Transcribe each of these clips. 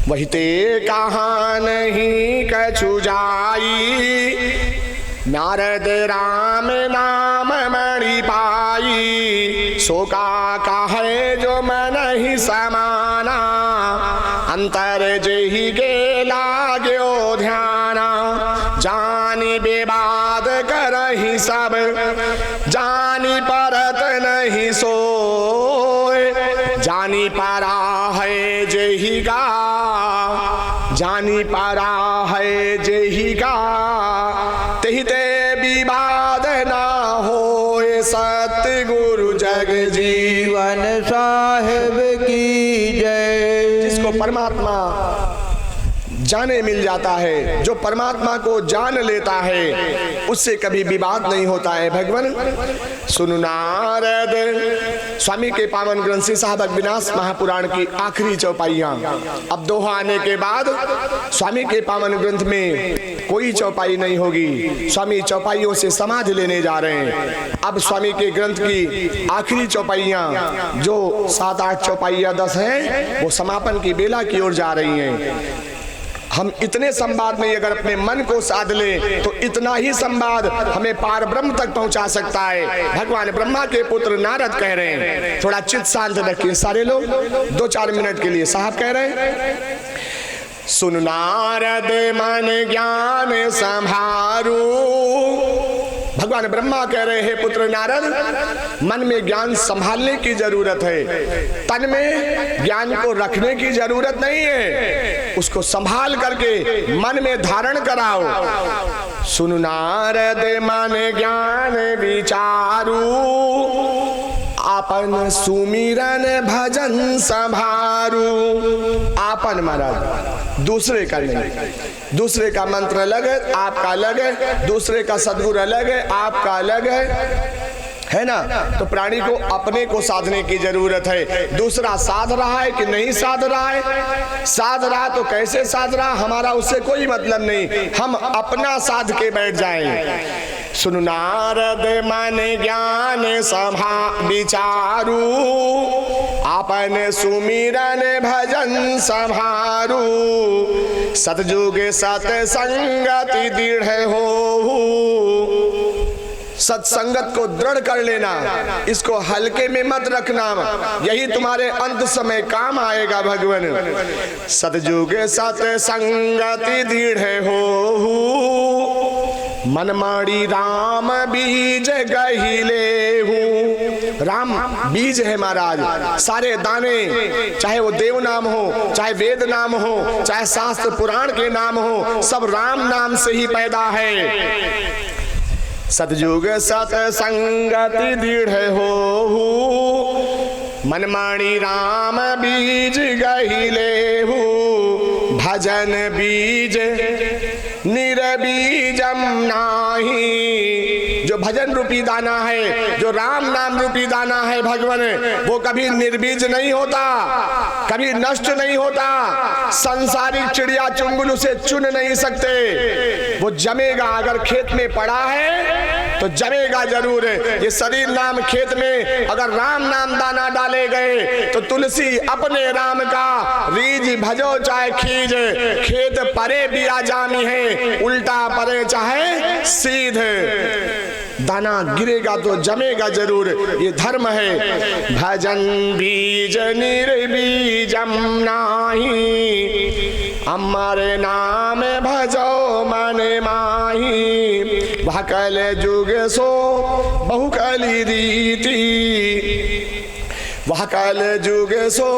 वही ते कहा नहीं कछु जाई, नारद राम नाम मणि पाई। सो का कहे जो मन ही समाना, अंतर जेहि गे लाग्यो ध्याना। जानी विवाद करहि सब, जानी परत नहीं सोए। जानी पारा है जेहि गा, जानी पारा है जेहि गा। तेहि ते विवाद ना होए, सतगुरु जग जीवन साहेब की जय। जिसको परमात्मा जाने मिल जाता है, जो परमात्मा को जान लेता है, उससे कभी विवाद नहीं होता है। भगवान सुनु नारद, स्वामी के पावन ग्रंथ श्री साहब विनाश महापुराण की आखिरी चौपाइयां। अब दोहा आने के बाद स्वामी के पावन ग्रंथ में कोई चौपाई नहीं होगी। स्वामी चौपाइयों से समाधि लेने जा रहे हैं। अब स्वामी के ग्रंथ की आखिरी चौपाइयां, जो 7-8 चौपाइयां 10 हैं, वो समापन की बेला की ओर जा रही हैं। हम इतने संवाद में अगर अपने मन को साध लें तो इतना ही संवाद हमें पार ब्रह्म तक पहुंचा सकता है। भगवान ब्रह्मा के पुत्र नारद कह रहे हैं, थोड़ा चित्त शांत रखिए सारे लोग, 2-4 मिनट के लिए। साहब कह रहे हैं, सुन नारद मन ज्ञान संभारू। भगवान ब्रह्मा कह रहे हैं, पुत्र नारद, मन में ज्ञान संभालने की जरूरत है, तन में ज्ञान को रखने की जरूरत नहीं है। उसको संभाल करके मन में धारण कराओ। सुन नारद मन ज्ञान विचारू, आपन सुमिरन भजन संभारू। आपन महाराज दूसरे का नहीं, दूसरे का मंत्र अलग है, आपका अलग है, दूसरे का सद्गुरु अलग है, आपका अलग है ना। तो प्राणी को अपने को साधने की जरूरत है। दूसरा साध रहा है कि नहीं साध रहा है, साध रहा तो कैसे साध रहा, हमारा उससे कोई मतलब नहीं। हम अपना साध के बैठ जाएं। सुन नारद मन ज्ञान सभा विचारू, आपन सुमिरन भजन संभारू। सतयुग सतसंगति दृढ़ हो, सत्संगत को दृढ़ कर लेना, इसको हल्के में मत रखना, यही तुम्हारे अंत समय काम आएगा। भगवान सतयुग सतसंगति दृढ़ हो, मनमाड़ी राम बीज गहिले हूँ। राम बीज है महाराज, सारे दाने, चाहे वो देव नाम हो, चाहे वेद नाम हो, चाहे शास्त्र पुराण के नाम हो, सब राम नाम से ही पैदा है। सतयुग सतसंगति दृढ़ हो, मनमाणी राम बीज गहिले हूँ। भजन बीज निरबीजम नाही। जो भजन रूपी दाना है, जो राम नाम रूपी दाना है भगवान, वो कभी निर्बीज नहीं होता, कभी नष्ट नहीं होता। संसारिक चिड़िया चुंगल उसे चुन नहीं सकते, वो जमेगा। अगर खेत में पड़ा है तो जमेगा जरूर। ये शरीर नाम खेत में अगर राम नाम दाना डाले गए तो तुलसी अपने राम का रीज भजो चाहे खीज। खेत परे बिया जामी है, उल्टा परे चाहे सीधे, दाना गिरेगा तो जमेगा जरूर, ये धर्म है। भजन बीज निर्बीजम नाही, अमर नाम भजो मन माही। वह कल जुग सो बहुकली रीति, वह कल जुग सो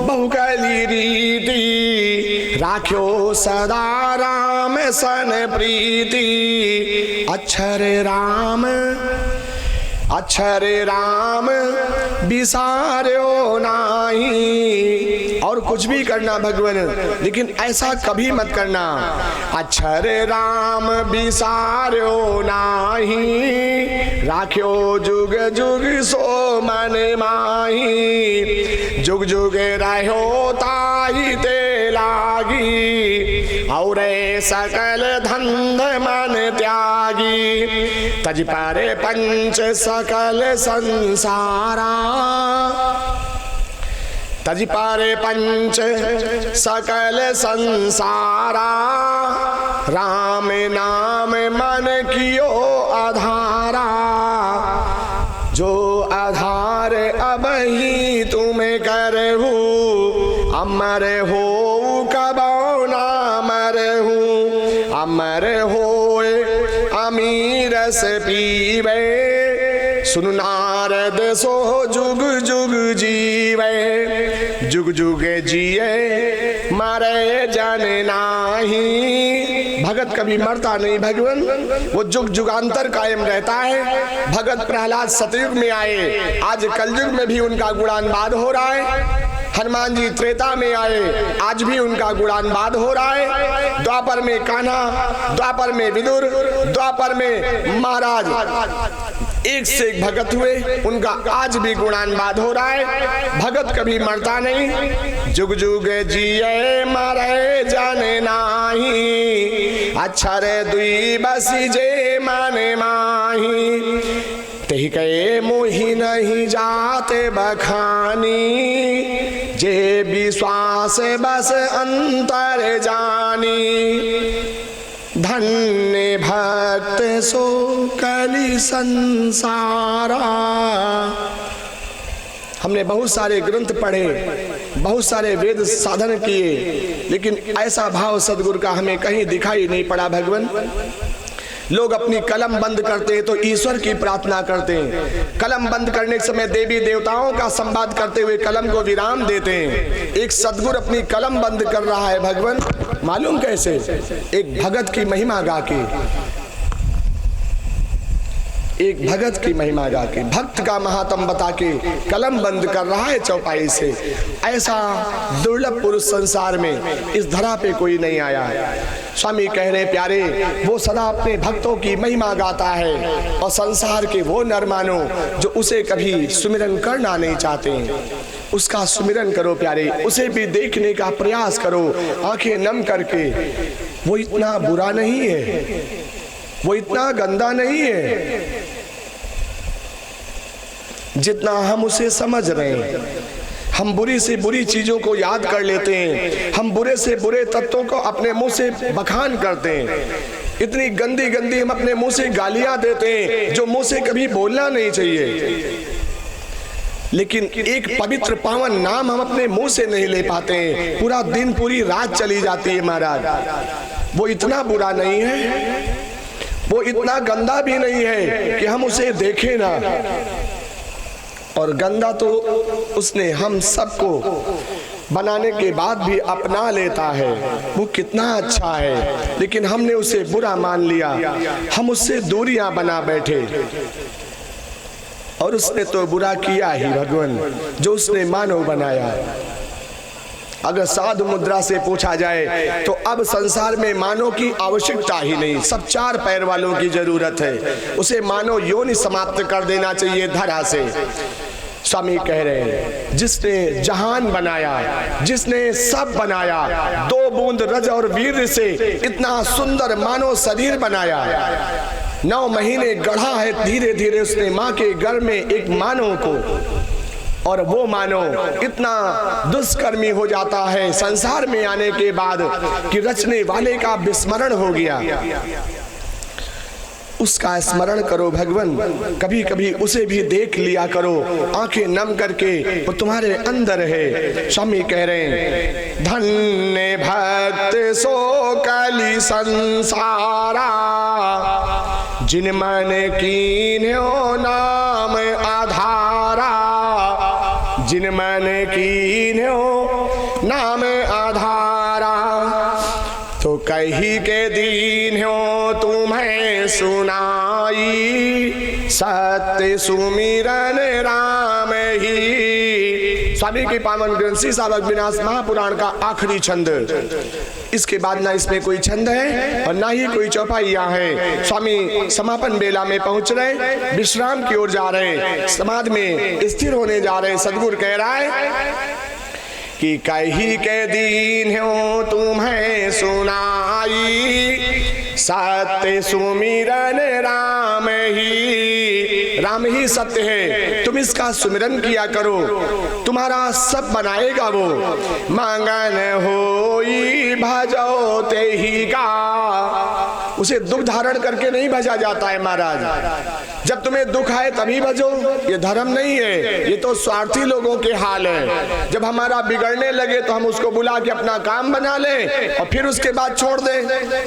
बहुकली रीति। राख्यो सदा राम सन प्रीति, अक्षर राम अक्षर राम बिसार्यो नाही। और कुछ भी करना भगवान, लेकिन ऐसा कभी मत करना। अक्षर राम बिसार्यो नाही, राख्यो जुग जुग सो मन माही। जुग जुग रहो ताही ते लागी, और सकल धंध मन त्यागी। तज पारे पंच सकल संसारा, तज पारे पंच सकल संसारा, राम नाम मन कियो आधारा। जो आधार अब ही तुम्हें करहू, अमर हो कबो ना मरहू। अमर होए अमीर से पीवे, सुन नारद सो जुग जुग जीवे। जुग जुग जिए मरे जन नाही। भगत कभी मरता नहीं भगवान, वो जुग जुगांतर कायम रहता है। भगत प्रहलाद सतयुग में आए, आज कलयुग में भी उनका गुणानुवाद हो रहा है। हनुमान जी त्रेता में आए, आज भी उनका गुणानुवाद हो रहा है। द्वापर में कान्हा, द्वापर में विदुर, द्वापर में महाराज, एक से एक भगत हुए, उनका आज भी गुणानुवाद हो रहा है। भगत कभी मरता नहीं। जुग जुग जिये मरे जाने नाही, अक्षर दुई बसी जे माने माही। तेहि कहे मोहि नहीं जाते बखानी, जे विश्वास बस अंतर जानी। धन्य भक्त सो कलि संसारा। हमने बहुत सारे ग्रंथ पढ़े, बहुत सारे वेद साधन किए, लेकिन ऐसा भाव सदगुरु का हमें कहीं दिखाई नहीं पड़ा भगवान। लोग अपनी कलम बंद करते हैं तो ईश्वर की प्रार्थना करते हैं। कलम बंद करने के समय देवी देवताओं का संवाद करते हुए कलम को विराम देते हैं। एक सदगुरु अपनी कलम बंद कर रहा है भगवान, मालूम कैसे? एक भगत की महिमा गा के, एक भगत की महिमा गा के, भक्त का महात्म बता के कलम बंद कर रहा है चौपाई से। ऐसा दुर्लभ पुरुष संसार में इस धरा पे कोई नहीं आया है। स्वामी कह रहे प्यारे, वो सदा अपने भक्तों की महिमा गाता है, और संसार के वो नर मानो जो उसे कभी सुमिरन करना नहीं चाहते, उसका सुमिरन करो प्यारे, उसे भी देखने का प्रयास करो आंखें नम करके। वो इतना बुरा नहीं है, वो इतना गंदा नहीं है जितना हम उसे समझ रहे हैं। हम बुरी से बुरी चीजों को याद कर लेते हैं, हम बुरे से बुरे तत्वों को अपने मुंह से बखान करते हैं। इतनी गंदी गंदी हम अपने मुंह से गालियां देते हैं जो मुंह से कभी बोलना नहीं चाहिए। लेकिन एक पवित्र पावन नाम हम अपने मुंह से नहीं ले पाते हैं, पूरा दिन पूरी रात चली जाती है महाराज। वो इतना बुरा नहीं है, वो इतना गंदा भी नहीं है कि हम उसे देखें ना। और गंदा तो उसने हम सबको बनाने के बाद भी अपना लेता है, वो कितना अच्छा है, लेकिन हमने उसे बुरा मान लिया, हम उससे दूरियां बना बैठे। और उसने तो बुरा किया ही भगवान, जो उसने मानव बनाया। अगर साधु मुद्रा से पूछा जाए तो अब संसार में मानव की आवश्यकता ही नहीं, सब चार पैर वालों की जरूरत है। उसे मानव योनि समाप्त कर देना चाहिए धरा से। स्वामी कह रहे हैं, जिसने जहान बनाया, जिसने सब बनाया, 2 बूंद रज और वीर से इतना सुंदर मानव शरीर बनाया, 9 महीने गढ़ा है धीरे धीरे उसने माँ के गर्भ में एक मानव को। और वो मानव इतना दुष्कर्मी हो जाता है संसार में आने के बाद कि रचने वाले का विस्मरण हो गया। उसका स्मरण करो भगवान, कभी कभी उसे भी देख लिया करो आंखें नम करके, वो तुम्हारे अंदर है। स्वामी कह रहे हैं, धन्य भक्त सो कलि संसारा, जिन मन कीन्हो नाम आधारा। जिन मन कीन्हो नाम आधारा, तो कही के दीन हो तुम्हें सुनाई, सत्य सुमिरन राम ही। स्वामी के पावन ग्रंथ श्री सावक विनाश महापुराण का आखिरी छंद। इसके बाद ना इसमें कोई छंद है और ना ही कोई चौपाइयां हैं। स्वामी समापन बेला में पहुंच रहे, विश्राम की ओर जा रहे, समाधि में स्थिर होने जा रहे। सदगुरु कह रहा है कि कही के दीन हो तुम्हें सुनाई, सत्य सुमिरन राम ही। राम ही सत्य है, तुम इसका सुमिरन किया करो, तुम्हारा सब बनाएगा वो। मांगन होई भजो ते ही का, उसे दुख धारण करके नहीं भजा जाता है महाराज। जब तुम्हें दुख आए तभी भजो, ये धर्म नहीं है, ये तो स्वार्थी लोगों के हाल है। जब हमारा बिगड़ने लगे तो हम उसको बुला के अपना काम बना ले और फिर उसके बाद छोड़ दे,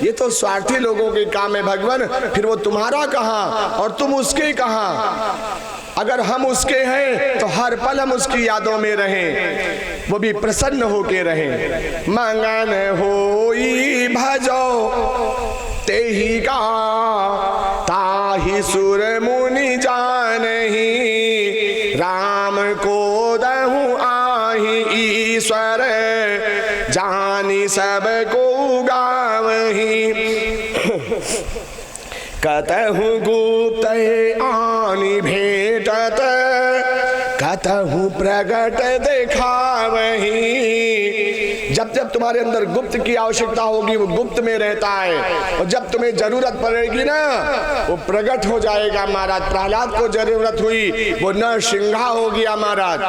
ये तो स्वार्थी लोगों के काम है भगवान। फिर वो तुम्हारा कहाँ और तुम उसके कहाँ। अगर हम उसके हैं तो हर पल हम उसकी यादों में रहें, वो भी प्रसन्न होके रहें। मांगन होई भजो ते ही का, ताहि सुर मुनि जानही, राम को दहु आहि ईश्वर, जानी सब को गावही। कतहु गुप्त आनि भेटत, कतहु प्रगट दिखावही। जब जब तुम्हारे अंदर गुप्त की आवश्यकता होगी वो गुप्त में रहता है, और जब तुम्हें जरूरत पड़ेगी ना वो प्रकट हो जाएगा महाराज। प्रहलाद को जरूरत हुई, वो नरसिंहा हो गया महाराज,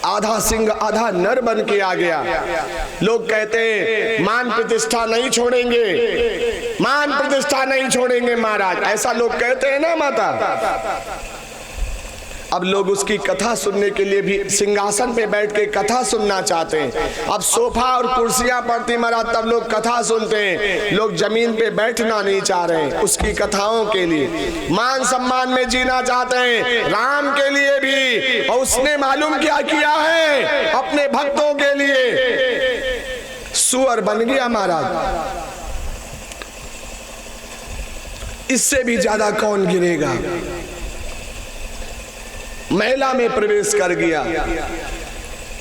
आधा सिंह आधा नर बन के आ गया। लोग कहते मान प्रतिष्ठा नहीं छोड़ेंगे, मान प्रतिष्ठा नहीं छोड़ेंगे महाराज, ऐसा लोग कहते हैं ना माता। अब लोग उसकी कथा सुनने के लिए भी सिंहासन पे बैठ के कथा सुनना चाहते हैं। अब सोफा और कुर्सियां पड़ती महाराज तब लोग कथा सुनते हैं, लोग जमीन पे बैठना नहीं चाह रहे हैं उसकी कथाओं के लिए। मान सम्मान में जीना चाहते हैं राम के लिए भी, और उसने मालूम क्या किया है अपने भक्तों के लिए, सुअर बन गया महाराज। इससे भी ज्यादा कौन गिरेगा। महिला में प्रवेश कर गया,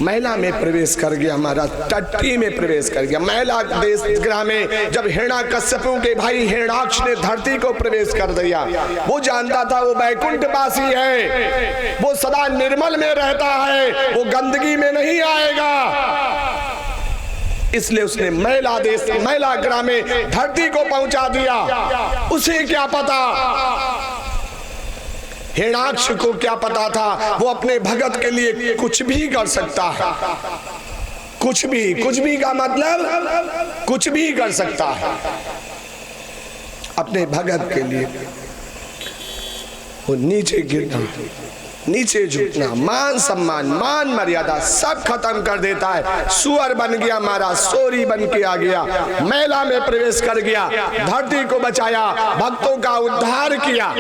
महिला में प्रवेश कर गया महाराज, टट्टी में प्रवेश कर गया। महिला देश ग्रह में जब हिरण्याकश्यपु के भाई हिरण्याक्ष ने धरती को प्रवेश कर दिया, वो जानता था वो वैकुंठवासी है, वो सदा निर्मल में रहता है, वो गंदगी में नहीं आएगा। इसलिए उसने महिला देश महिला ग्रह में धरती को पहुंचा दिया। उसे क्या पता, हिरण्याक्ष को क्या पता था वो अपने भगत के लिए कुछ भी कर सकता है। कुछ भी का मतलब कुछ भी कर सकता है अपने भगत के लिए। वो नीचे गिरना, नीचे झुकना, मान सम्मान मान मर्यादा सब खत्म कर देता है। सुअर बन गया महाराज, सोरी बन के आ गया, महिला में प्रवेश कर गया, धरती को बचाया, भक्तों का उद्धार किया।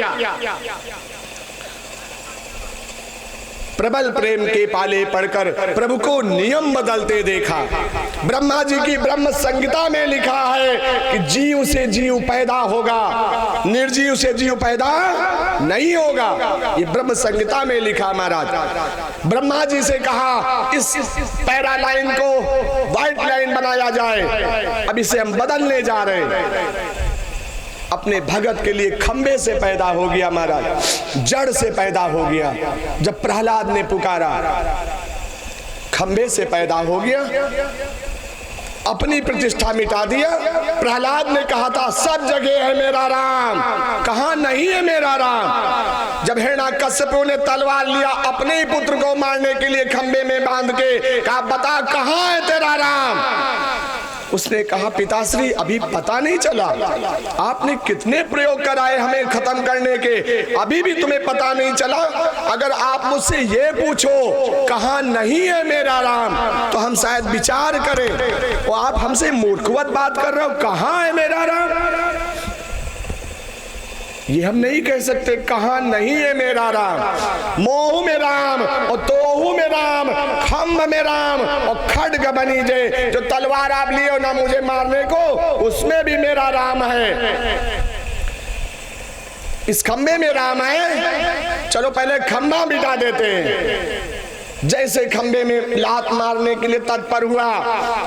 प्रबल प्रेम के पाले पढ़कर प्रभु को नियम बदलते देखा। ब्रह्मा जी की ब्रह्म संहिता में लिखा है कि जीव से जीव पैदा होगा, निर्जीव से जीव पैदा नहीं होगा। ये ब्रह्म संहिता में लिखा महाराज। ब्रह्मा जी से कहा इस पैरा लाइन को व्हाइट लाइन बनाया जाए, अब इसे हम बदलने जा रहे हैं। अपने भगत के लिए खंबे से पैदा हो गया महाराज, जड़ से पैदा हो गया। जब प्रहलाद ने पुकारा खंबे से पैदा हो गया, अपनी प्रतिष्ठा मिटा दिया। प्रहलाद ने कहा था सब जगह है मेरा राम, कहां नहीं है मेरा राम। जब हिरण्याकश्यपु ने तलवार लिया अपने ही पुत्र को मारने के लिए खंबे में बांध के कहा बता कहां है तेरा राम। उसने कहा पिताश्री अभी पता नहीं चला, आपने कितने प्रयोग कराए हमें खत्म करने के, अभी भी तुम्हें पता नहीं चला। अगर आप मुझसे ये पूछो कहां नहीं है मेरा राम तो हम शायद विचार करें, और आप हमसे मूर्खवत बात कर रहे हो कहां है मेरा राम। ये हम नहीं कह सकते कहां नहीं है मेरा राम। मोह में राम और तोहू में राम, खम्भ में राम और खड्ग बनी जे, जो तलवार आप लिए हो ना मुझे मारने को, उसमें भी मेरा राम है। इस खंबे में राम है, चलो पहले खंबा मिटा देते हैं। जैसे खंबे में लात मारने के लिए तत्पर हुआ,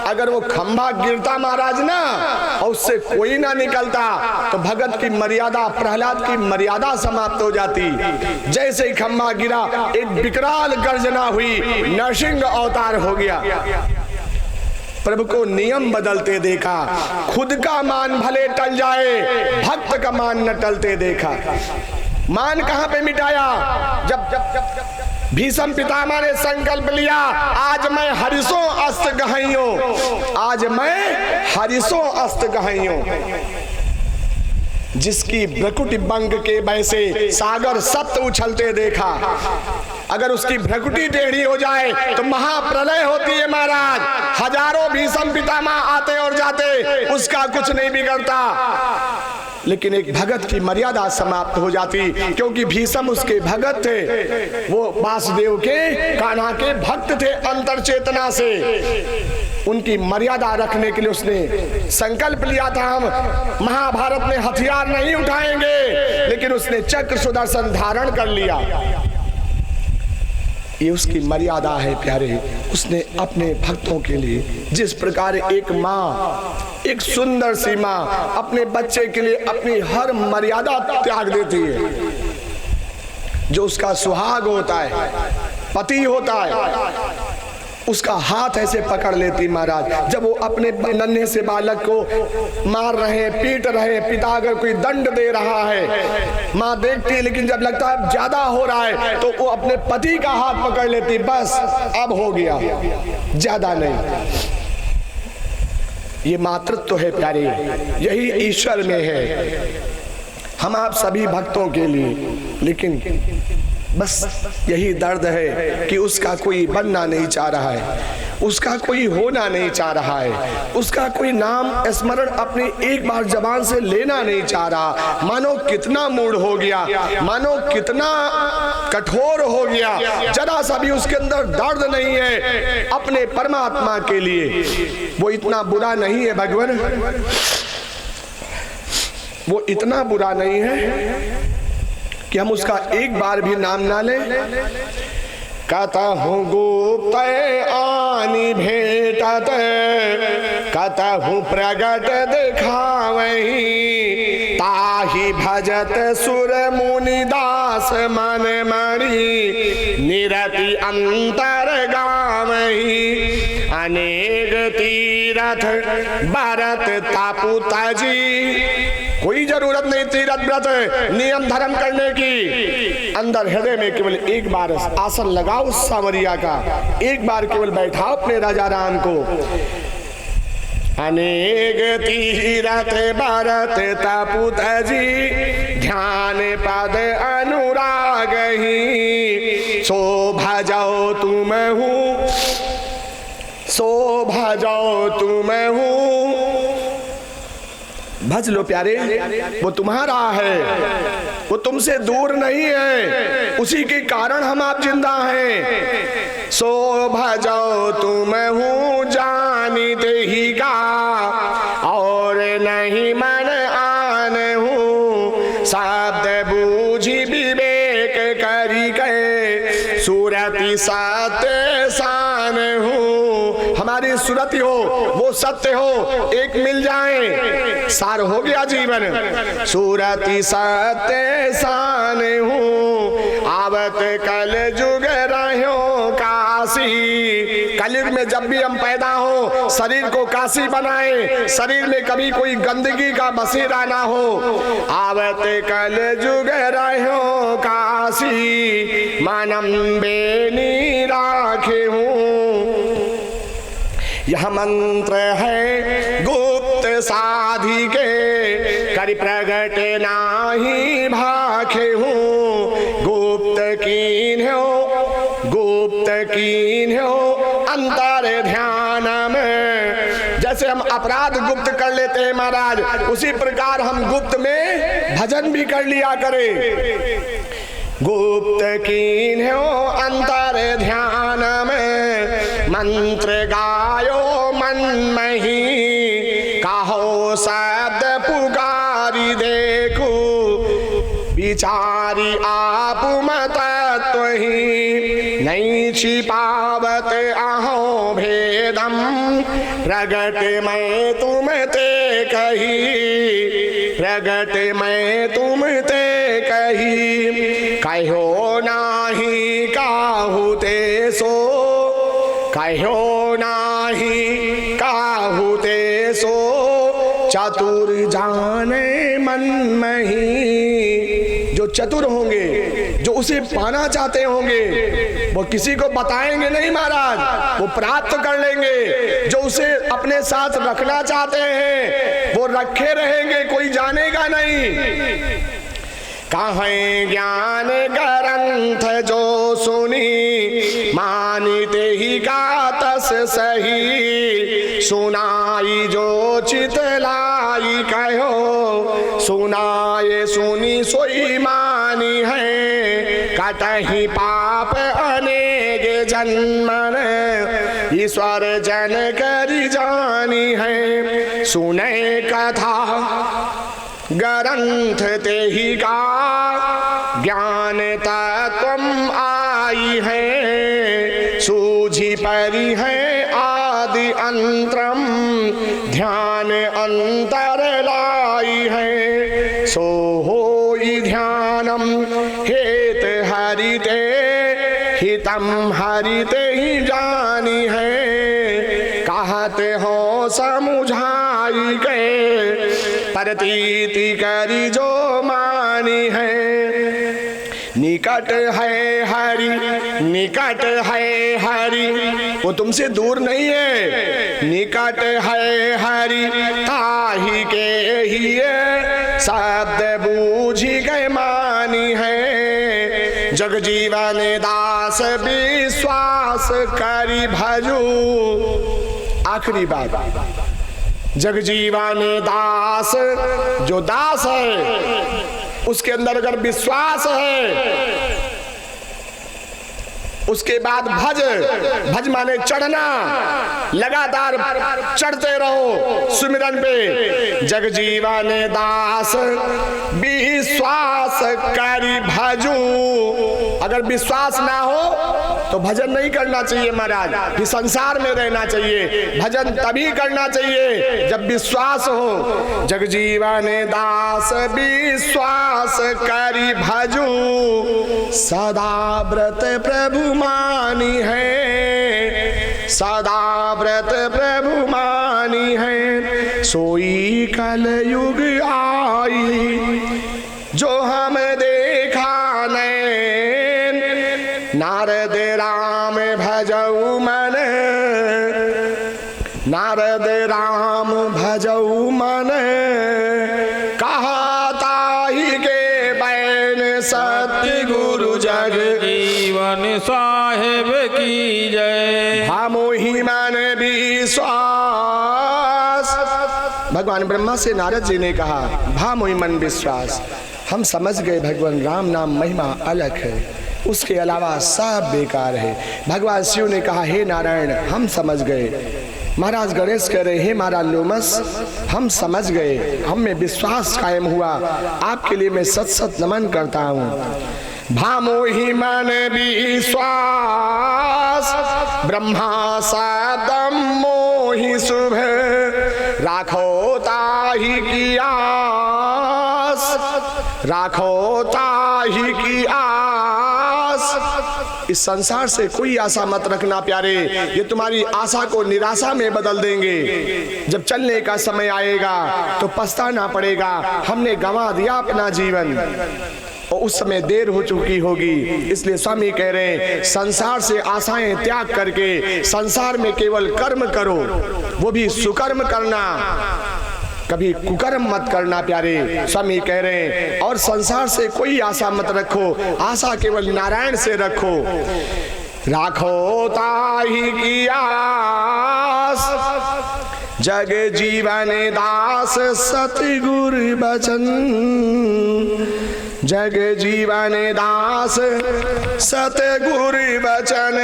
अगर वो खंबा गिरता महाराज ना और उससे कोई ना निकलता तो भगत की मर्यादा, प्रहलाद की मर्यादा समाप्त हो जाती। जैसे ही खंबा गिरा एक विकराल गर्जना हुई, नरसिंह अवतार हो गया। प्रभु को नियम बदलते देखा, खुद का मान भले टल जाए भक्त का मान न टलते देखा। मान कहां पे मिटाया? जब भीष्म पितामह ने संकल्प लिया, आज मैं हरिशों अस्त गहइयों, आज मैं हरिशों अस्त गहइयों। जिसकी भ्रकुटि बंग के वैसे सागर सप्त उछलते देखा, अगर उसकी भ्रकुटि टेढ़ी हो जाए तो महाप्रलय होती है महाराज। हजारों भीष्म पितामह आते और जाते, उसका कुछ नहीं बिगड़ता, लेकिन एक भगत की मर्यादा समाप्त हो जाती, क्योंकि भीष्म उसके भगत थे, वो वासुदेव के कान्हा के भक्त थे अंतर चेतना से। उनकी मर्यादा रखने के लिए उसने संकल्प लिया था, हम महाभारत में हथियार नहीं उठाएंगे, लेकिन उसने चक्र सुदर्शन धारण कर लिया। ये उसकी मर्यादा है प्यारे। उसने अपने भक्तों के लिए जिस प्रकार एक माँ, एक सुंदर सी माँ अपने बच्चे के लिए अपनी हर मर्यादा त्याग देती है, जो उसका सुहाग होता है, पति होता है, उसका हाथ ऐसे पकड़ लेती महाराज। जब वो अपने नन्हे से बालक को मार रहे, पीट रहे, पिता अगर कोई दंड दे रहा है, माँ देखती है, लेकिन जब लगता है ज्यादा हो रहा है तो वो अपने पति का हाथ पकड़ लेती, बस अब हो गया, ज्यादा नहीं। ये मातृत्व है प्यारे, यही ईश्वर में है, हम आप सभी भक्तों के लिए। लेकिन बस यही दर्द है कि उसका कोई बनना नहीं चाह रहा है, उसका कोई होना नहीं चाह रहा है, उसका कोई नाम स्मरण अपनी एक बार जबान से लेना नहीं चाह रहा। मानो कितना मूड हो गया, मानो कितना कठोर हो गया, जरा सा भी उसके अंदर दर्द नहीं है अपने परमात्मा के लिए। वो इतना बुरा नहीं है भगवान, वो इतना बुरा नहीं है कि हम उसका एक बार भी नाम ना लें। कतहु गुप्त आनी भेटत, कतहु प्रगट दिखावही, ताहि भजत सुर मुनि दास मन मणि, निरति अंतर गावही। अनेक तीरथ बरत तापु तजी, कोई जरूरत नहीं तीरथ व्रत नियम धर्म करने की। अंदर हृदय में केवल एक बार आसन लगाओ सांवरिया का, एक बार केवल बैठाओ अपने राजा राम को। अनेक तीरथ बरत तापु तजी, ध्यान पद अनुराग ही, सो भजो तुम हूँ, सो भजो तुम हूँ। भज लो प्यारे, वो तुम्हारा है, वो तुमसे दूर नहीं है, उसी के कारण हम आप जिंदा हैं। सो भजो तुम हूँ जानिते ही का, और नहीं मन आन हूँ, शब्द बूझी विवेक करी गए, सुरति सत्य शान हूँ। हमारी सुरति हो, वो सत्य हो, एक मिल जाए सार हो गया जीवन। सुरति सत्य शान हूँ, आवत कल जुग रहो काशी। कलयुग में जब भी हम पैदा हो, शरीर को काशी बनाए, शरीर में कभी कोई गंदगी का बसेरा ना हो। आवत कल जुग रहो काशी, मानम बेनी राखे हूँ। यह मंत्र है गुप्त साधी के, करि प्रगट नाही भाखे हूँ। गुप्त कीन हो, गुप्त कीन हो, अंतर ध्यान में। जैसे हम अपराध गुप्त कर लेते हैं महाराज, उसी प्रकार हम गुप्त में भजन भी कर लिया करें। गुप्त कीन हो अंतर ध्यान में, मंत्र गायो मन मही, कहो शब्द पुकारी देखो, विचारी आप मत ही, नहीं छिपावत अहो भेदम, प्रगट मैं तुम ते कही, प्रगट मैं तुम ते कही। कहो नाही काहू ते सो, कहो नाही काहू ते सो, चतुर जाने मन मही। जो चतुर होंगे, जो उसे पाना चाहते होंगे, वो किसी को बताएंगे नहीं महाराज, वो प्राप्त कर लेंगे। जो उसे अपने साथ रखना चाहते हैं वो रखे रहेंगे, कोई जानेगा नहीं। कहें ज्ञान ग्रंथ जो सुनी, मानिते ही गातस सही। सुनाई जो चितलाई कहो, सुनाए सुनी सोई मानी है। कटहि पाप अनेक जन्मन, ईश्वर जन करी जानी है। सुने कथा ग्रंथ ते ही का, ज्ञान तत्व आई है। सूझी परी है आदि अंतरम, ध्यान अंतर लाई है। सो होई ध्यानम हेत हरिते, हितम हरिते ही जानी है। कहते हो समुझाई के, प्रतीति करी जो मानी है। निकट है हरि, निकट है हरि, वो तुमसे दूर नहीं है। निकट है हरि ताहि के ही शब्द बूझी गए मानी है। जग जीवन दास विश्वास करी भजू। आखिरी बात, जगजीवन दास, जो दास है उसके अंदर अगर विश्वास है, उसके बाद भज, भज माने चढ़ना, लगातार चढ़ते रहो सुमिरन पे। जगजीवन दास विश्वास करी भजू। अगर विश्वास ना हो तो भजन नहीं करना चाहिए महाराज, कि संसार में रहना चाहिए। भजन तभी करना चाहिए जब विश्वास हो। जगजीवन दास विश्वास करी भजू, सदा व्रत प्रभु मानी है। सदा व्रत प्रभु मानी है। सोई कल युग आई, जो हम देखा नैन। नारद राम भजऊ मन, नारद राम भजऊ मन। कहा ताहि के बैन सत्य गुरु जग, जीवन साहेब की जय। भामोहि मन विश्वास। भगवान ब्रह्मा से नारद जी ने कहा, भामोहि मन विश्वास। हम समझ गए भगवान राम नाम महिमा अलग है, उसके अलावा सब बेकार है। भगवान शिव ने कहा, हे नारायण हम समझ गए। महाराज गणेश कह रहे, हे महाराज लोमस हम समझ गए, हम में विश्वास कायम हुआ। आपके लिए मैं सत सत नमन करता हूँ। भामोहि मन विश्वास, ब्रह्मा सदम मोहि शुभ। राखो ताहि की आस, राखो ताहि की आस। इस संसार से कोई आशा मत रखना प्यारे, ये तुम्हारी आशा को निराशा में बदल देंगे। जब चलने का समय आएगा तो पछताना पड़ेगा, हमने गंवा दिया अपना जीवन और उस समय देर हो चुकी होगी। इसलिए स्वामी कह रहे हैं, संसार से आशाएं त्याग करके संसार में केवल कर्म करो, वो भी सुकर्म करना, कभी कुकर्म मत करना प्यारे। स्वामी कह रहे हैं, और संसार से कोई आशा मत रखो, आशा केवल नारायण से रखो। राखो ताहि की आस, जग जीवन दास सतगुर बचन। जग जीवन दास सतगुर बचन।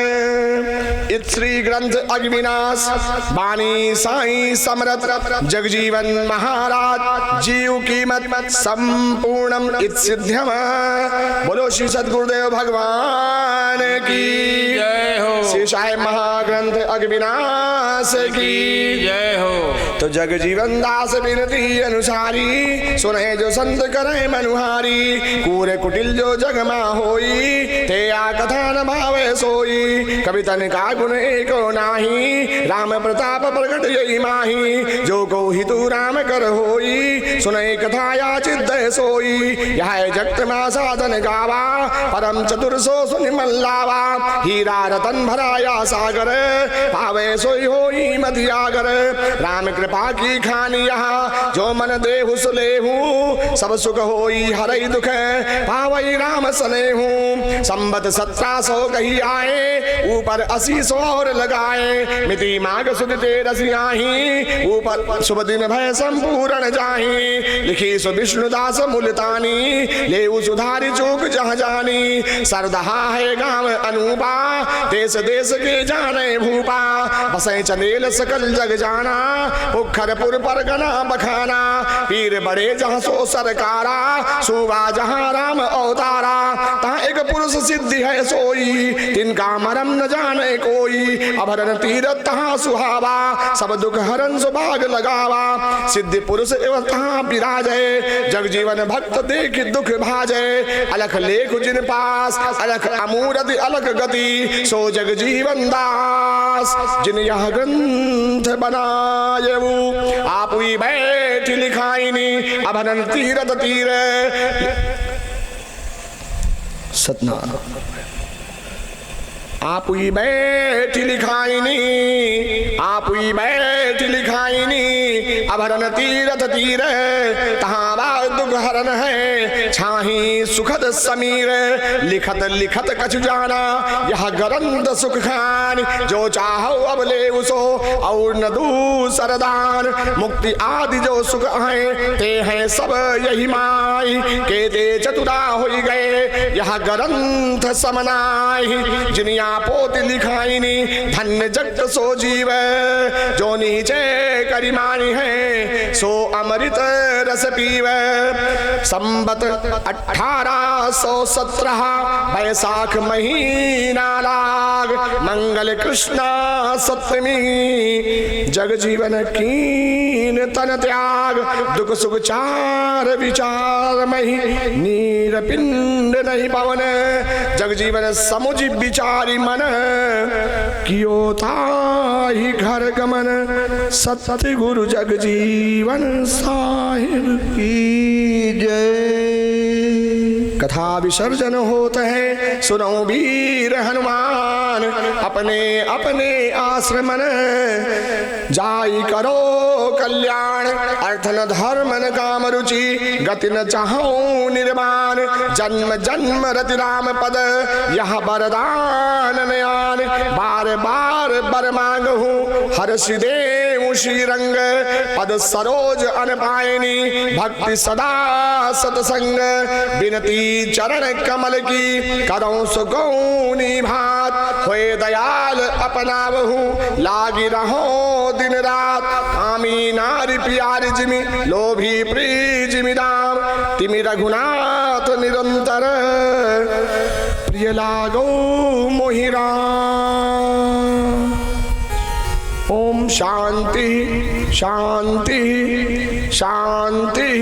इत श्री ग्रंथ अग्निनाश वाणी साई समरथ जगजीवन महाराज जीव की मत संपूर्णम इत सिद्ध्यम। बोलो श्री सद्गुरुदेव भगवान की जय हो। शेषाय महाग्रंथ अग्निनाश की जय हो। तो जग जीवन दास विनती अनुसारी, सुने जो संत करे मनुहारी। कूरे कुटिल जो जग में होई ते आ कथा न भावे सोई कवि तन का गुण एको नाही राम प्रताप प्रकट यही माही जो को ही तू राम कर होई सुने कथा या चिद सोई यह जगत में साधन गावा परम चतुर सो सुनि मल्लावा हीरा रतन भराया सागर पावे सोई होई मधियागर राम कृपा की खानी यहाँ जो मन देहु सुलेहू सब सुख होई हरई दुख पावई राम सनेहू संबत 1700 कही आए ऊपर 80 और लगाए मिति माघ सुद तेरस आही ऊपर शुभ दिन भय संपूर्ण जाही लिखी सो विष्णुदास मुल्तानी ले सुधारी चूक जहाँ जानी सरदहा है गांव अनूपा देश देश के जाने भूपा बसे चंदेल सकल जग जाना पुखरपुर परगना बखाना पीर बड़े जहाँ सो सरकारा सुबा जहाँ राम अवतारा तहाँ एक पुरुष सिद्धि है सोई तिनका मरम न जाने कोई अभरन तीरथ तहाँ सुहावा सब दुख हरन सुभाग लगावा सिद्धि पुरुष एवं तहाँ विराजे जग जीवन भक्त देख दुख भाजे अलख लेख जिन पास अलख अमूरत अलख गति सो जग जीवन दास जिन यह ग्रंथ बनाए आप ही बैठ लिखाइनी अभरन तीरथ तीर सतना आप ही बैठ लिखाइनी आप ही बैठ लिखाइनी अभरन तीरथ तीर तहाँ दुख हरन है छाही सुखद समीर लिखत लिखत कछु जाना यह ग्रंथ सुख खान जो चाहो अब ले उसो और न दूसर दान मुक्ति आदि जो सुख है ते हैं सब यही माई के ते चतुरा हो गए यह ग्रंथ समनाई जिनिया पोति लिखाइनी धन्य जगत सो जीव जो नीचे करिमानी है सो अमृत रस पीवे संबत 1817 बैसाख महीना लाग मंगल कृष्णा सप्तमी जग जीवन कीन तन त्याग दुख सुख चार विचार मही नीर पिंड नहीं पवन जग जीवन समुझ विचारी मन कियो ताहि घर गमन सत्य गुरु जग जीवन साहिब की जय। कथा विसर्जन होते हैं सुनो वीर हनुमान अपने अपने आश्रमन जाई करो कल्याण अर्थ न धर्म न काम रुचि गति न चाहो निर्माण जन्म जन्म रति राम पद यह वरदान नयान बार बार बर मांग हूँ हर सिदेव श्री रंग पद सरोज अनपायनी भक्ति सदा सतसंग बिनती चरण कमल की करो सुगौनी भात होए दयाल अपनावहु लागी रहो दिन रात आमी नारी प्यारी जिमि लोभी प्री जिमि राम तिमि रघुनाथ निरंतर प्रिय लागो मोहि राम। ओम शांति शांति शांति।